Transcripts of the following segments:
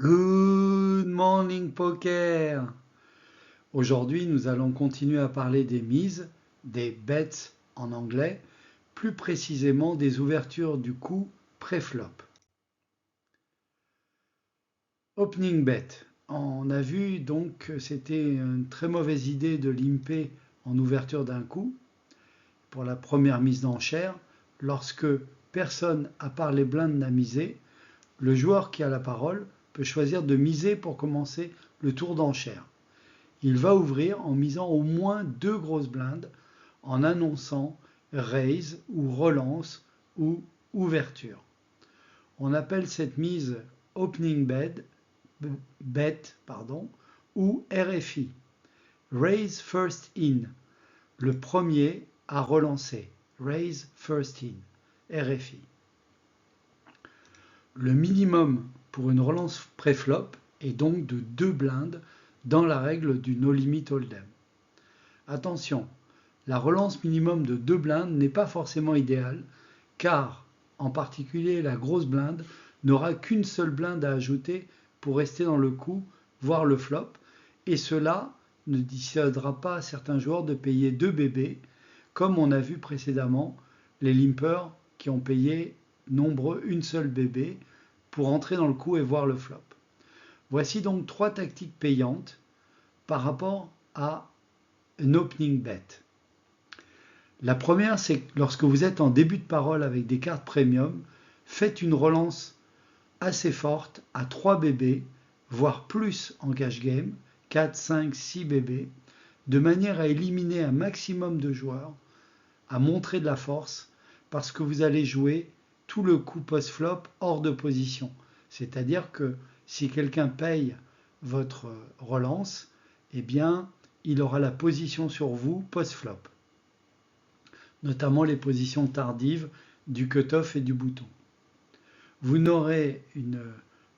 Good morning poker. Aujourd'hui, nous allons continuer à parler des mises, des bets en anglais, plus précisément des ouvertures du coup pré-flop. Opening bet. On a vu donc que c'était une très mauvaise idée de limper en ouverture d'un coup pour la première mise d'enchère lorsque personne à part les blindes n'a misé. Le joueur qui a la parole peut choisir de miser pour commencer le tour d'enchère. Il va ouvrir en misant au moins 2 grosses blindes en annonçant raise ou relance ou ouverture. On appelle cette mise opening bet ou RFI. Raise first in, le premier à relancer. Raise first in, RFI. Le minimum pour une relance pré-flop est donc de 2 blindes dans la règle du no limit hold'em. Attention, la relance minimum de 2 blindes n'est pas forcément idéale car, en particulier, la grosse blinde n'aura qu'une seule blinde à ajouter pour rester dans le coup, voire le flop, et cela ne dissuadera pas certains joueurs de payer 2 bébés, comme on a vu précédemment les limpers qui ont payé nombreux une seule bébé pour entrer dans le coup et voir le flop. Voici donc 3 tactiques payantes par rapport à un opening bet. La première, c'est que lorsque vous êtes en début de parole avec des cartes premium, faites une relance assez forte à 3 bébés, voire plus en cash game, 4, 5, 6 bébés, de manière à éliminer un maximum de joueurs, à montrer de la force, parce que vous allez jouer tout le coup post-flop hors de position. C'est-à-dire que si quelqu'un paye votre relance, eh bien, il aura la position sur vous post-flop, notamment les positions tardives du cut-off et du bouton. Vous n'aurez une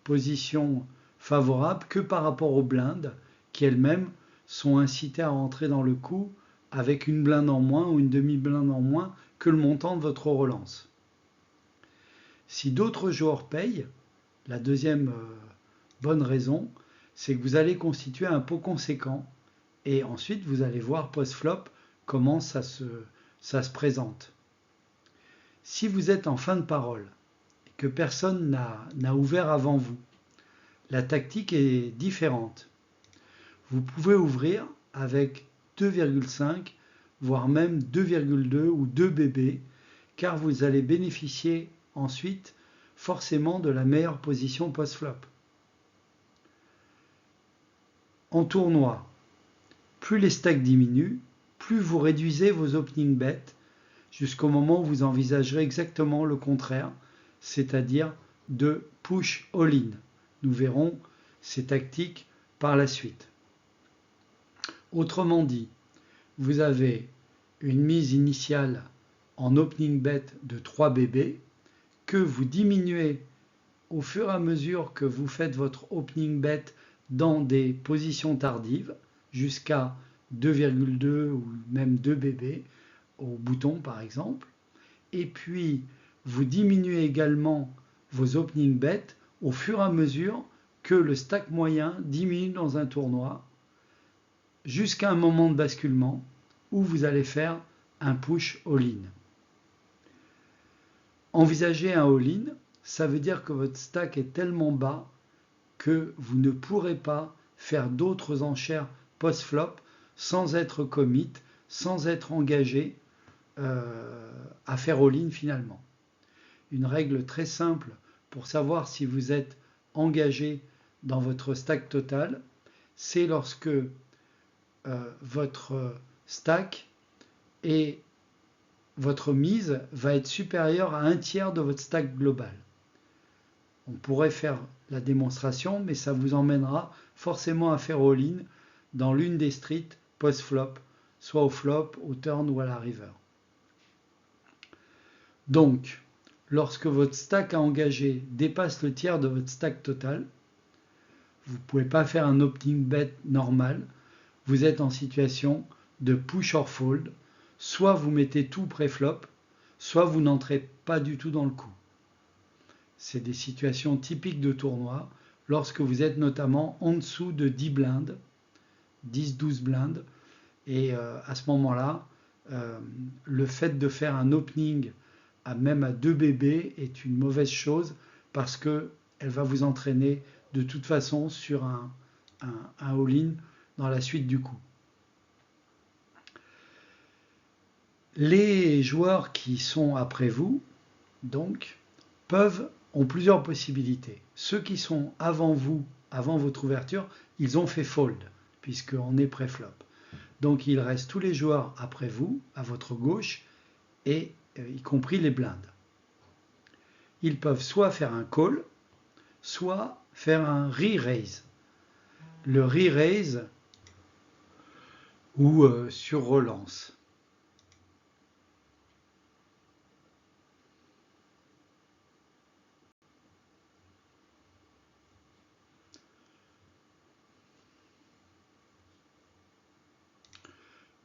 position favorable que par rapport aux blindes qui elles-mêmes sont incitées à rentrer dans le coup avec une blinde en moins ou une demi-blinde en moins que le montant de votre relance. Si d'autres joueurs payent, la deuxième bonne raison, c'est que vous allez constituer un pot conséquent et ensuite vous allez voir post-flop comment ça se présente. Si vous êtes en fin de parole et que personne n'a ouvert avant vous, la tactique est différente. Vous pouvez ouvrir avec 2,5 voire même 2,2 ou 2 bébés car vous allez bénéficier ensuite forcément de la meilleure position post-flop. En tournoi, plus les stacks diminuent, plus vous réduisez vos opening bets jusqu'au moment où vous envisagerez exactement le contraire, c'est-à-dire de push all-in. Nous verrons ces tactiques par la suite. Autrement dit, vous avez une mise initiale en opening bet de 3 bébés que vous diminuez au fur et à mesure que vous faites votre opening bet dans des positions tardives jusqu'à 2,2 ou même 2 bébés au bouton par exemple. Et puis vous diminuez également vos opening bets au fur et à mesure que le stack moyen diminue dans un tournoi jusqu'à un moment de basculement où vous allez faire un push all-in. Envisager un all-in, ça veut dire que votre stack est tellement bas que vous ne pourrez pas faire d'autres enchères post-flop sans être commit, sans être engagé à faire all-in finalement. Une règle très simple pour savoir si vous êtes engagé dans votre stack total, c'est lorsque votre stack et votre mise va être supérieure à un tiers de votre stack global. On pourrait faire la démonstration, mais ça vous emmènera forcément à faire all-in dans l'une des streets post-flop, soit au flop, au turn ou à la river. Donc, lorsque votre stack à engager dépasse le tiers de votre stack total, vous ne pouvez pas faire un opening bet normal, vous êtes en situation de push or fold, soit vous mettez tout pré-flop, soit vous n'entrez pas du tout dans le coup. C'est des situations typiques de tournoi lorsque vous êtes notamment en dessous de 10 blindes, 10-12 blindes. Et à ce moment-là, le fait de faire un opening même à 2 bébés est une mauvaise chose parce qu'elle va vous entraîner de toute façon sur un all-in dans la suite du coup. Les joueurs qui sont après vous, donc, ont plusieurs possibilités. Ceux qui sont avant vous, avant votre ouverture, ils ont fait fold, puisqu'on est pré-flop. Donc il reste tous les joueurs après vous, à votre gauche, et y compris les blindes. Ils peuvent soit faire un call, soit faire un re-raise. Le re-raise ou sur relance.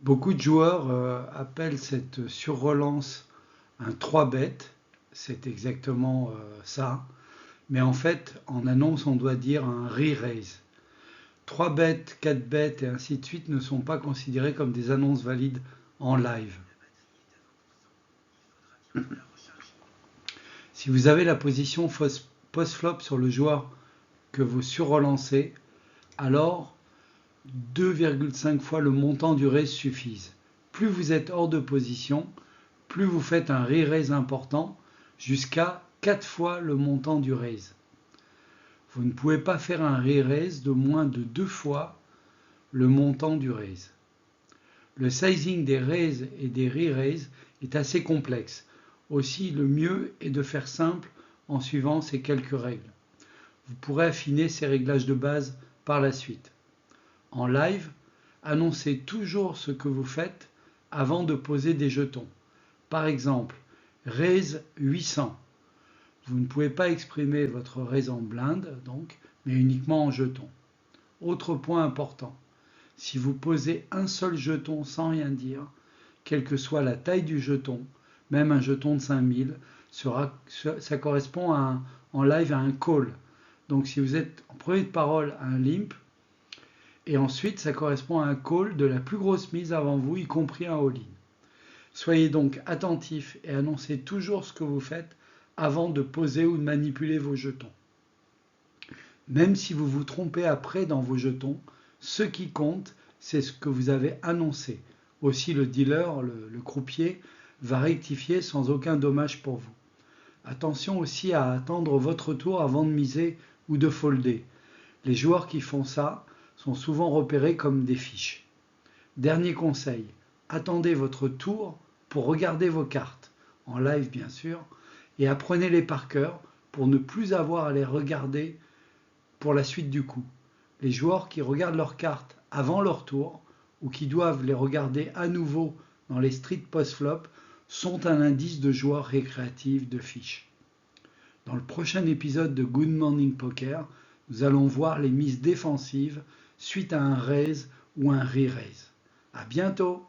Beaucoup de joueurs appellent cette surrelance un 3-bet, c'est exactement ça. Mais en fait, en annonce, on doit dire un re-raise. 3 bets, 4 bets et ainsi de suite ne sont pas considérés comme des annonces valides en live. Si vous avez la position post-flop sur le joueur que vous surrelancez, alors 2,5 fois le montant du raise suffisent. Plus vous êtes hors de position, plus vous faites un re-raise important, jusqu'à 4 fois le montant du raise. Vous ne pouvez pas faire un re-raise de moins de 2 fois le montant du raise. Le sizing des raises et des re-raises est assez complexe. Aussi, le mieux est de faire simple en suivant ces quelques règles. Vous pourrez affiner ces réglages de base par la suite. En live, annoncez toujours ce que vous faites avant de poser des jetons. Par exemple, raise 800. Vous ne pouvez pas exprimer votre raise en blinde, donc, mais uniquement en jetons. Autre point important, si vous posez un seul jeton sans rien dire, quelle que soit la taille du jeton, même un jeton de 5000, ça correspond en live à un call. Donc si vous êtes en premier de parole à un limp, et ensuite ça correspond à un call de la plus grosse mise avant vous, y compris un all-in. Soyez donc attentif et annoncez toujours ce que vous faites avant de poser ou de manipuler vos jetons. Même si vous vous trompez après dans vos jetons, ce qui compte, c'est ce que vous avez annoncé. Aussi le dealer, le croupier, va rectifier sans aucun dommage pour vous. Attention aussi à attendre votre tour avant de miser ou de folder. Les joueurs qui font ça sont souvent repérés comme des fiches. Dernier conseil, attendez votre tour pour regarder vos cartes, en live bien sûr, et apprenez-les par cœur pour ne plus avoir à les regarder pour la suite du coup. Les joueurs qui regardent leurs cartes avant leur tour ou qui doivent les regarder à nouveau dans les streets post-flop sont un indice de joueurs récréatifs de fiches. Dans le prochain épisode de Good Morning Poker, nous allons voir les mises défensives suite à un raise ou un re-raise. À bientôt!